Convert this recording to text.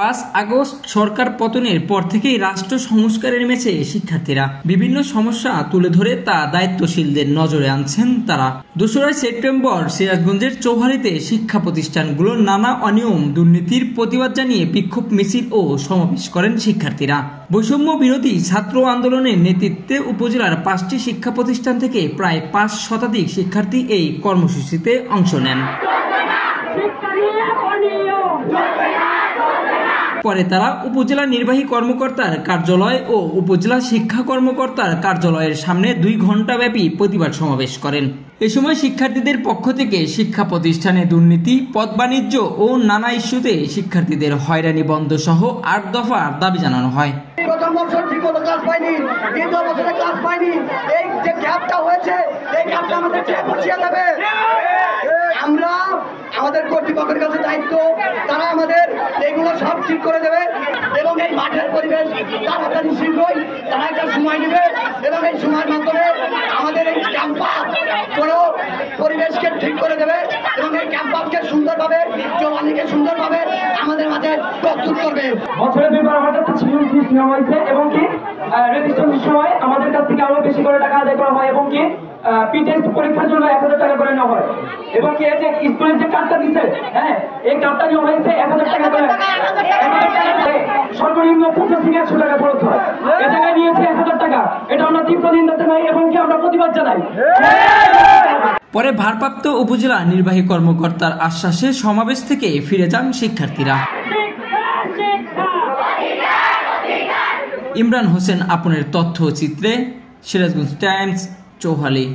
5 August সরকার পতনের পর থেকেই রাষ্ট্র সংস্কারে নেমেছে শিক্ষার্থীরা। বিভিন্ন সমস্যা তুলে ধরে তা দায়িত্বশীলদের নজরে আনছেন তারা। 2রা সেপ্টেম্বর সিরাজগঞ্জের চৌহালিতে শিক্ষা প্রতিষ্ঠানগুলোর নানা অনিয়ম দুর্নীতির প্রতিবাদ জানিয়ে বিক্ষোভ মিছিল ও সমাবেশ করেন শিক্ষার্থীরা। বৈষম্য বিরোধী ছাত্র আন্দোলনের নেতৃত্বে উপজেলার 5টি শিক্ষা প্রতিষ্ঠান থেকে প্রায় 5 শতাধিক শিক্ষার্থী এই কর্মসূচিতে অংশ নেন। পরে তারা উপজেলা নির্বাহী কর্মকর্তার কার্যালয় ও উপজেলা শিক্ষা কর্মকর্তার কার্যালয়ের সামনে 2 ঘণ্টাব্যাপী প্রতিবাদ সমাবেশ করেন। এ সময় শিক্ষার্থীদের পক্ষ থেকে শিক্ষা প্রতিষ্ঠানে দুর্নীতি, পদ বাণিজ্য ও নানা ইস্যুতে শিক্ষার্থীদের হয়রানি বন্ধ সহ 8 দফা দাবি জানানো হয়। প্রথম বছর ঠিকমতো ক্লাস পাইনি, দ্বিতীয় বছরে ক্লাস পাইনি, এই যে গ্যাপটা হয়েছে এই গ্যাপটা আমাদের ঠিক বুঝিয়ে দেবে। আমরা আমাদের কর্তৃপক্ষের কাছে দায়িত্ব, তারা আমাদের এগুলো সব ঠিক করে দেবে এবং এই মাঠের পরিবেশ তাড়াতাড়ি শীঘ্রই তারা একটা সময় নেবে এবং এই সময়ের মাধ্যমে আমাদের এই ক্যাম্পাস কোনো পরিবেশকে ঠিক করে দেবে এবং এই ক্যাম্পাসকে সুন্দরভাবে চৌহালিকে সুন্দরভাবে আমাদের মাঝে প্রস্তুত করবে। বছরে 2বার আমাদের ছিলেন ফিস নেওয়া হয়েছে এবং কি রেজিস্ট্রেশনের সময় আমাদের কাছ থেকে আরো বেশি করে টাকা আদায় করা হয় এবং কি টেস্ট পরীক্ষার জন্য 1000 টাকা করে নেওয়া হয় এবং কি এই যে স্কুলের যে কার্ডটা দিচ্ছে, হ্যাঁ এই কার্ডটা নেওয়া হয়েছে 1000 টাকা করে। সর্বনিম্ন 50-100 টাকা খরচ হয়, এ জায়গায় নিয়েছে 1000 টাকা। এটা আমরা তীব্র নিন্দা জানাই এবং কি আমরা প্রতিবাদ জানাই। পরে ভারপ্রাপ্ত উপজেলা নির্বাহী কর্মকর্তার আশ্বাসে সমাবেশ থেকে ফিরে যান শিক্ষার্থীরা। ইমরান হোসেন আপনের তথ্যচিত্রে, সিরাজগঞ্জ টাইমস, চৌহালি।